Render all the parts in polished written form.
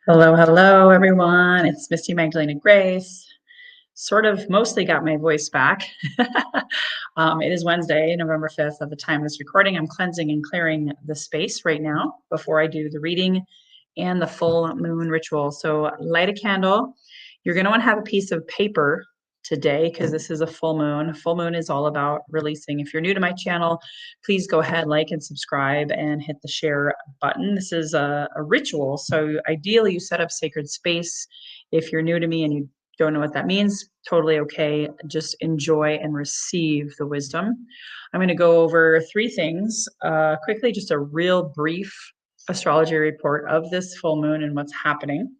Hello, hello, everyone. It's Misty Magdalena Grace. Sort of mostly got my voice back. It is Wednesday, November 5th. At the time of this recording, I'm cleansing and clearing the space right now before I do the reading and the full moon ritual. So light a candle. You're going to want to have a piece of paper today because this is a full moon. Full moon is all about releasing. If you're new to my channel, please go ahead, like and subscribe and hit the share button. This is a ritual. So ideally you set up sacred space. If you're new to me and you don't know what that means, totally okay. Just enjoy and receive the wisdom. I'm going to go over three things quickly, just a real brief astrology report of this full moon and what's happening.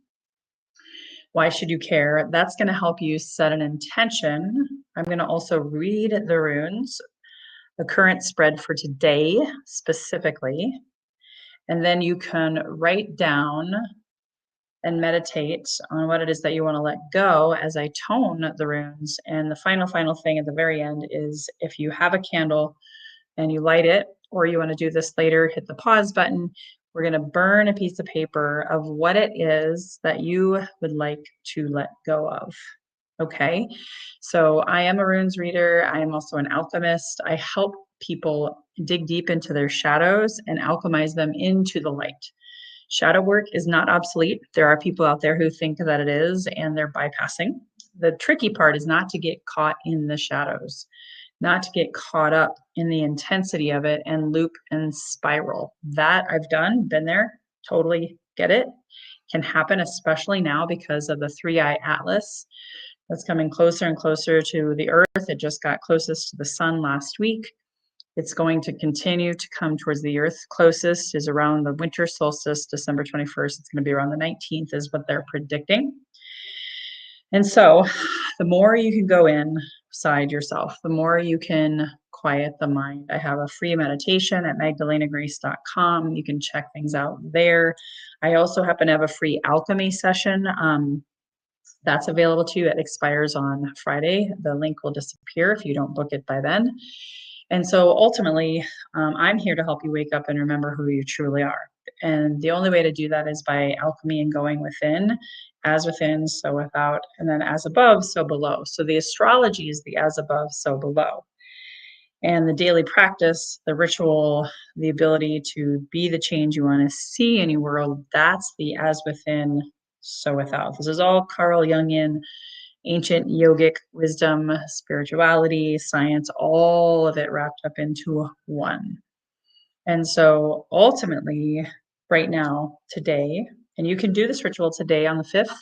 Why should you care? That's going to help you set an intention. I'm going to also read the runes, the current spread for today specifically, and then you can write down and meditate on what it is that you want to let go as I tone the runes. And the final thing at the very end is if you have a candle and you light it, or you want to do this later, hit the pause button. We're going to burn a piece of paper of what it is that you would like to let go of. Okay. So I am a runes reader. I am also an alchemist. I help people dig deep into their shadows and alchemize them into the light. Shadow work is not obsolete. There are people out there who think that it is, and they're bypassing. The tricky part is not to get caught in the shadows, not to get caught up in the intensity of it and loop and spiral. That I've done, been there, totally get it. Can happen, especially now because of the 3-eye atlas that's coming closer and closer to the earth. It just got closest to the sun last week. It's going to continue to come towards the earth. Closest is around the winter solstice, December 21st. It's going to be around the 19th is what they're predicting. And so the more you can go inside yourself, the more you can quiet the mind. I have a free meditation at magdalenagrace.com. You can check things out there. I also happen to have a free alchemy session. That's available to you. It expires on Friday. The link will disappear if you don't book it by then. And so ultimately, I'm here to help you wake up and remember who you truly are. And the only way to do that is by alchemy and going within, so without, and then as above, so below. So the astrology is the as above, so below. And the daily practice, the ritual, the ability to be the change you want to see in your world, that's the as within, so without. This is all Carl Jungian, ancient yogic wisdom, spirituality, science, all of it wrapped up into one. And so ultimately, right now, today, and you can do this ritual today on the 5th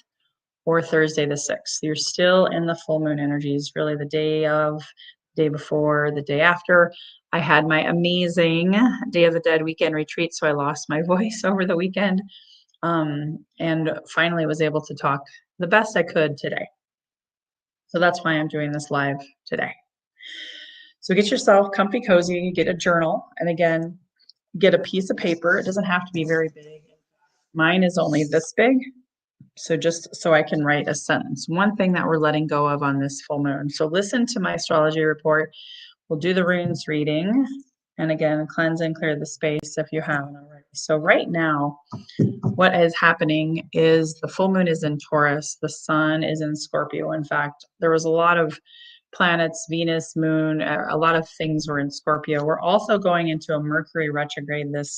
or Thursday the 6th. You're still in the full moon energies, really the day of, day before, the day after. I had my amazing Day of the Dead weekend retreat, so I lost my voice over the weekend, and finally was able to talk the best I could today. So that's why I'm doing this live today. So get yourself comfy, cozy, get a journal, and again, get a piece of paper. It doesn't have to be very big. Mine is only this big. So just so I can write a sentence, one thing that we're letting go of on this full moon. So listen to my astrology report. We'll do the runes reading. And again, cleanse and clear the space if you haven't already. So right now, what is happening is the full moon is in Taurus. The sun is in Scorpio. In fact, there was a lot of planets, Venus, moon, a lot of things were in Scorpio. We're also going into a Mercury retrograde this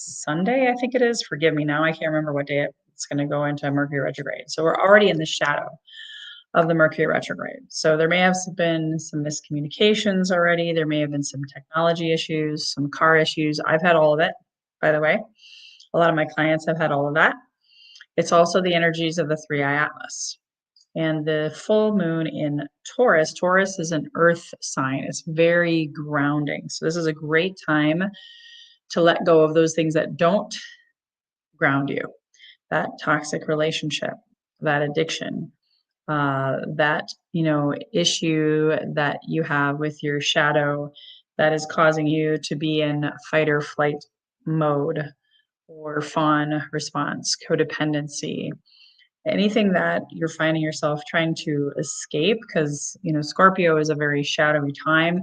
Sunday, I think it is. Forgive me now. I can't remember what day it's going to go into a Mercury retrograde. So we're already in the shadow of the Mercury retrograde. So there may have been some miscommunications already. There may have been some technology issues, some car issues. I've had all of it, by the way. A lot of my clients have had all of that. It's also the energies of the 3-eye atlas. And the full moon in Taurus, Taurus is an earth sign. It's very grounding. So this is a great time to let go of those things that don't ground you. That toxic relationship, that addiction, that, issue that you have with your shadow that is causing you to be in fight or flight mode or fawn response, codependency, anything that you're finding yourself trying to escape because, Scorpio is a very shadowy time.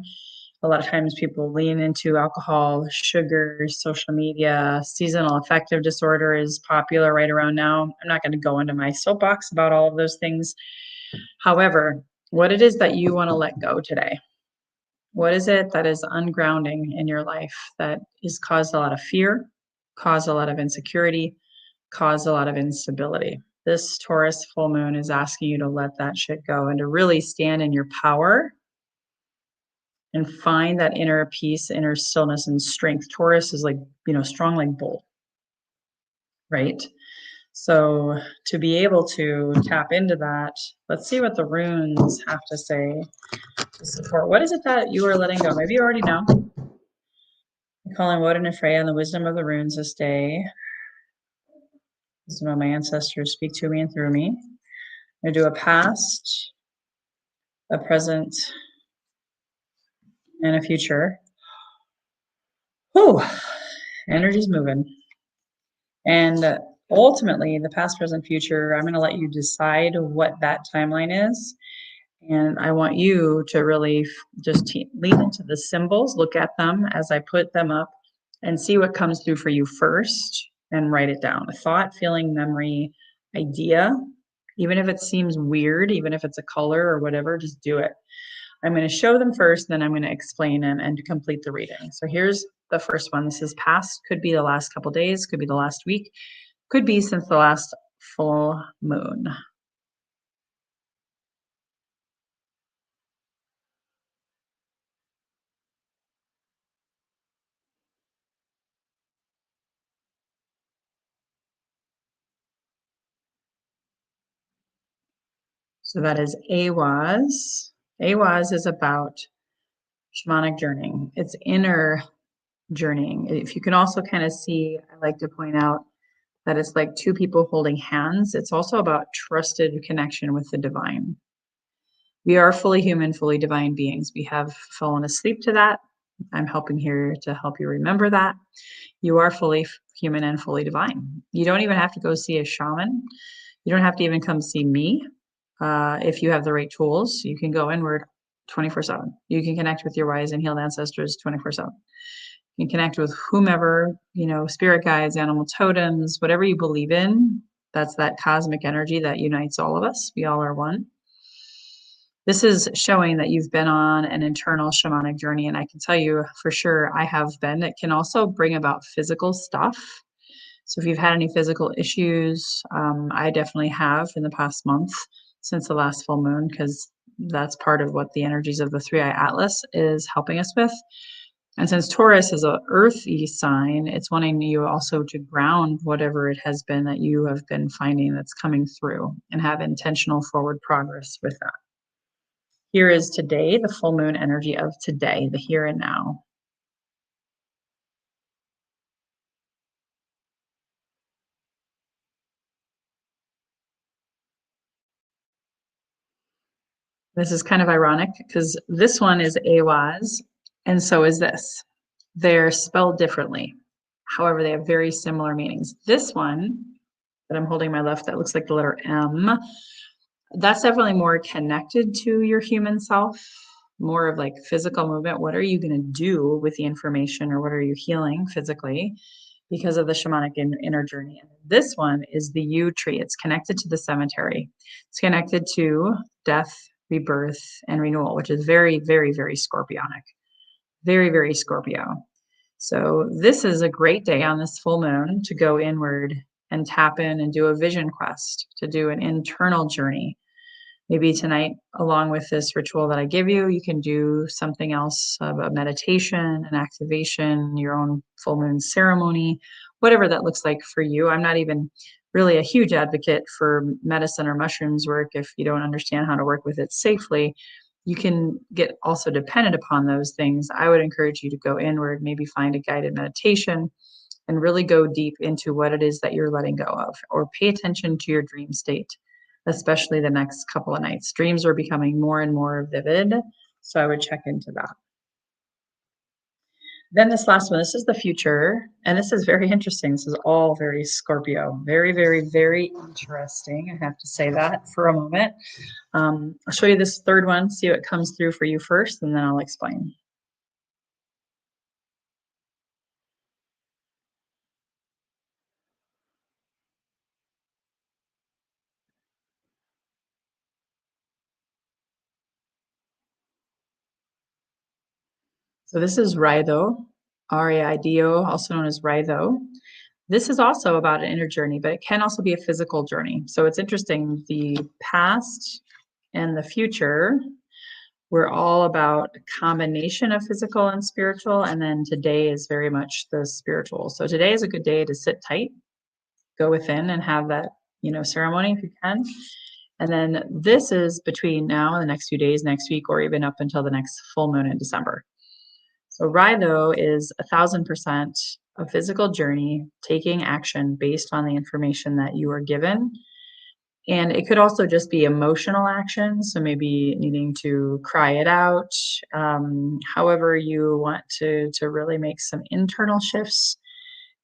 A lot of times people lean into alcohol, sugar, social media. Seasonal affective disorder is popular right around now. I'm not going to go into my soapbox about all of those things. However, what it is that you want to let go today? What is it that is ungrounding in your life that has caused a lot of fear, caused a lot of insecurity, caused a lot of instability? This Taurus full moon is asking you to let that shit go and to really stand in your power and find that inner peace, inner stillness and strength. Taurus is like, strong like bull, right? So to be able to tap into that, let's see what the runes have to say to support. What is it that you are letting go? Maybe you already know. I'm calling Woden and Freya and the wisdom of the runes this day. Wisdom of my ancestors speak to me and through me. I'm going to do a past, a present, and a future. Whew, energy's moving. And ultimately, the past, present, future, I'm going to let you decide what that timeline is. And I want you to really just lean into the symbols, look at them as I put them up, and see what comes through for you first, and write it down. A thought, feeling, memory, idea, even if it seems weird, even if it's a color or whatever, just do it. I'm going to show them first, then I'm going to explain them and to complete the reading. So here's the first one. This is past, could be the last couple days, could be the last week, could be since the last full moon. So that is AWAS. AWAS is about shamanic journeying. It's inner journeying. If you can also kind of see, I like to point out that it's like two people holding hands. It's also about trusted connection with the divine. We are fully human, fully divine beings. We have fallen asleep to that. I'm helping here to help you remember that. You are fully human and fully divine. You don't even have to go see a shaman. You don't have to even come see me. If you have the right tools, you can go inward 24/7. You can connect with your wise and healed ancestors 24/7. You can connect with whomever, spirit guides, animal totems, whatever you believe in. That's that cosmic energy that unites all of us. We all are one. This is showing that you've been on an internal shamanic journey. And I can tell you for sure I have been. It can also bring about physical stuff. So if you've had any physical issues, I definitely have in the past month since the last full moon, because that's part of what the energies of the 3-eye atlas is helping us with. And since Taurus is an earthy sign, it's wanting you also to ground whatever it has been that you have been finding that's coming through and have intentional forward progress with that. Here is today, the full moon energy of today, the here and now. This is kind of ironic because this one is AWAS and so is this. They're spelled differently. However, they have very similar meanings. This one that I'm holding in my left that looks like the letter M, that's definitely more connected to your human self, more of like physical movement. What are you going to do with the information, or what are you healing physically because of the shamanic inner journey? And this one is the yew tree. It's connected to the cemetery. It's connected to death, rebirth, and renewal, which is very, very, very scorpionic. Very, very Scorpio. So this is a great day on this full moon to go inward and tap in and do a vision quest, to do an internal journey. Maybe tonight, along with this ritual that I give you, you can do something else, a meditation, an activation, your own full moon ceremony, whatever that looks like for you. I'm not even really a huge advocate for medicine or mushrooms work if you don't understand how to work with it safely. You can get also dependent upon those things. I would encourage you to go inward, maybe find a guided meditation and really go deep into what it is that you're letting go of, or pay attention to your dream state, especially the next couple of nights. Dreams are becoming more and more vivid, so I would check into that. Then this last one, this is the future, and this is very interesting. This is all very Scorpio. Very, very, very interesting. I have to say that for a moment. I'll show you this third one, see what comes through for you first, and then I'll explain. So this is Raido, R-A-I-D-O, also known as Raido. This is also about an inner journey, but it can also be a physical journey. So it's interesting, the past and the future, we're all about a combination of physical and spiritual, and then today is very much the spiritual. So today is a good day to sit tight, go within and have that, ceremony if you can. And then this is between now and the next few days, next week, or even up until the next full moon in December. So Rhino is 1,000% a physical journey, taking action based on the information that you are given. And it could also just be emotional action. So maybe needing to cry it out. However you want to really make some internal shifts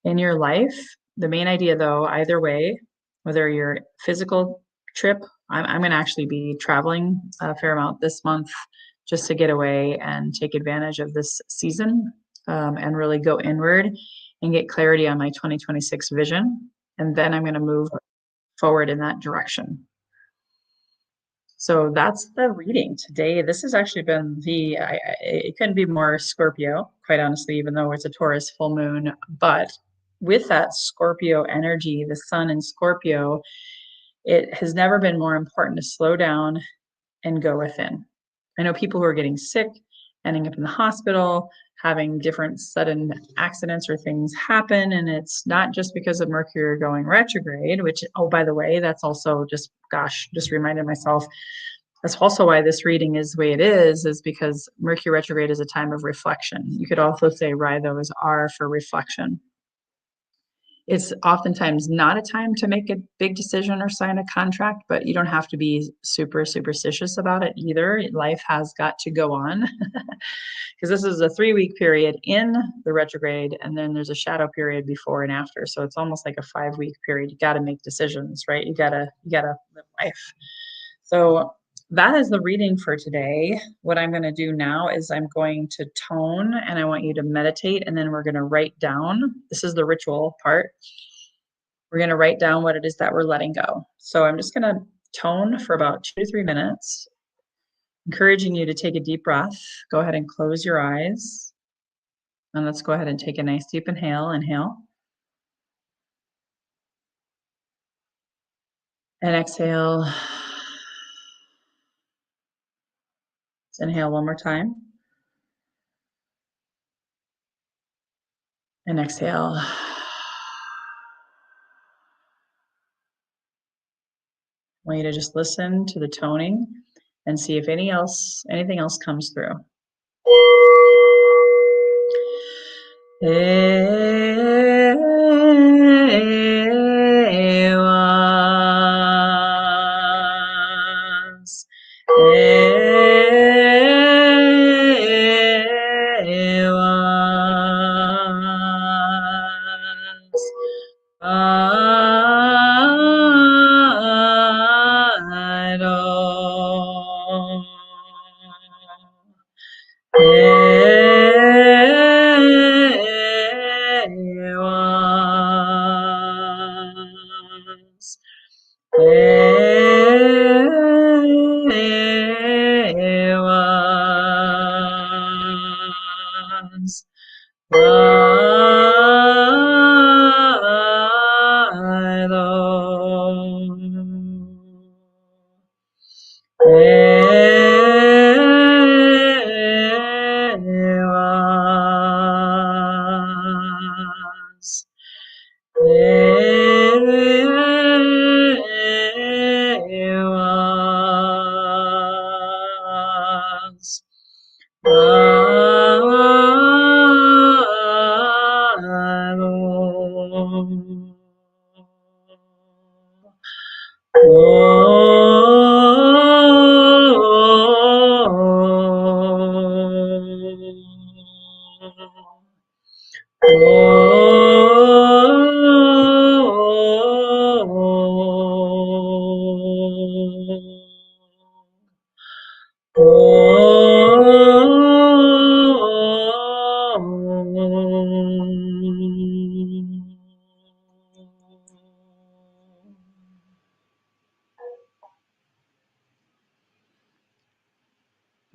in your life. The main idea though, either way, whether your physical trip, I'm going to actually be traveling a fair amount this month just to get away and take advantage of this season, and really go inward and get clarity on my 2026 vision. And then I'm going to move forward in that direction. So that's the reading today. This has actually been it couldn't be more Scorpio, quite honestly, even though it's a Taurus full moon. But with that Scorpio energy, the sun in Scorpio, it has never been more important to slow down and go within. I know people who are getting sick, ending up in the hospital, having different sudden accidents or things happen. And it's not just because of Mercury going retrograde, which, oh, by the way, that's also just reminded myself. That's also why this reading is the way it is because Mercury retrograde is a time of reflection. You could also say Rhino is R for reflection. It's oftentimes not a time to make a big decision or sign a contract, but you don't have to be super superstitious about it either. Life has got to go on because this is a 3-week period in the retrograde, and then there's a shadow period before and after. So it's almost like a 5-week period. You got to make decisions, right? You gotta live life. So that is the reading for today. What I'm going to do now is I'm going to tone, and I want you to meditate, and then we're going to write down. This is the ritual part. We're going to write down what it is that we're letting go. So I'm just going to tone for about 2 to 3 minutes, encouraging you to take a deep breath. Go ahead and close your eyes. And let's go ahead and take a nice deep inhale. Inhale. And exhale. Let's inhale one more time. And exhale. I want you to just listen to the toning and see if anything else comes through.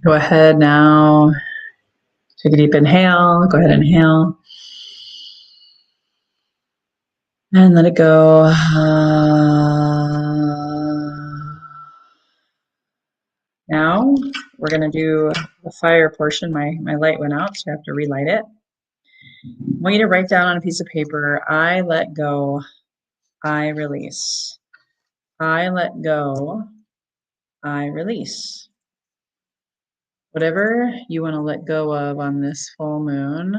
Go ahead now Take a deep inhale. Go ahead and inhale. And let it go. Now we're going to do the fire portion. My light went out, so I have to relight it. I want you to write down on a piece of paper, I let go, I release. I let go, I release. Whatever you want to let go of on this full moon,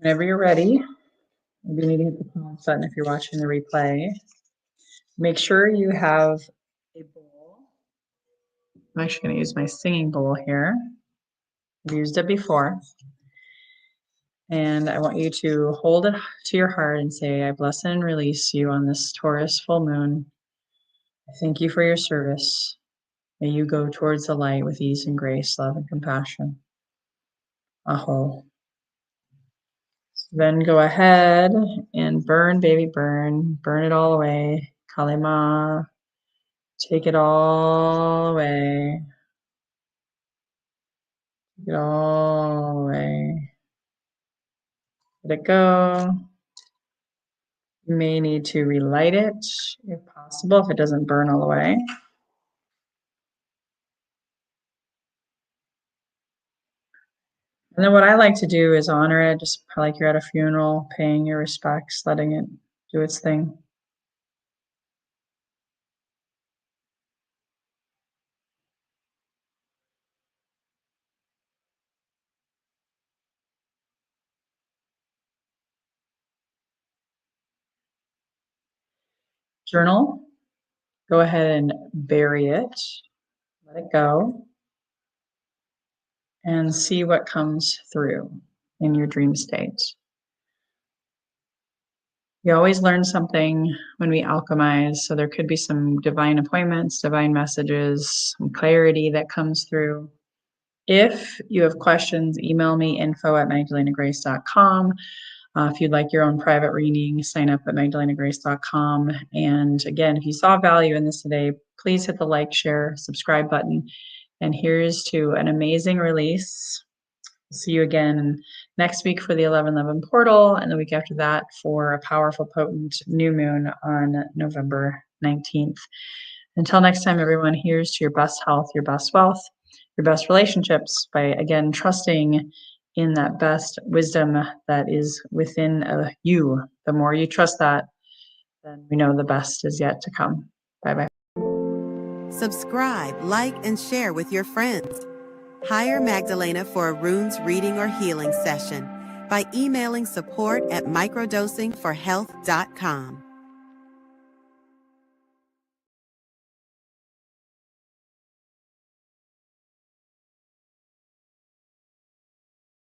whenever you're ready, maybe you need to hit the pause button if you're watching the replay. Make sure you have a bowl. I'm actually going to use my singing bowl here. I've used it before. And I want you to hold it to your heart and say, I bless and release you on this Taurus full moon. I thank you for your service. May you go towards the light with ease and grace, love and compassion. Aho. So then go ahead and burn, baby, burn. Burn it all away. Kalima. Take it all away. Take it all away. Let it go. You may need to relight it if possible, if it doesn't burn all the way. And then what I like to do is honor it, just like you're at a funeral, paying your respects, letting it do its thing. Journal. Go ahead and bury it. Let it go. And see what comes through in your dream state. We always learn something when we alchemize, so there could be some divine appointments, divine messages, some clarity that comes through. If you have questions, email me info@magdalenagrace.com. If you'd like your own private reading, sign up at magdalenagrace.com. And again, if you saw value in this today, please hit the like, share, subscribe button. And here's to an amazing release. See you again next week for the 11/11 portal, and the week after that for a powerful, potent new moon on November 19th. Until next time, everyone, here's to your best health, your best wealth, your best relationships by, again, trusting in that best wisdom that is within you. The more you trust that, then we know the best is yet to come. Bye-bye. Subscribe, like, and share with your friends. Hire Magdalena for a runes reading or healing session by emailing support@microdosingforhealth.com.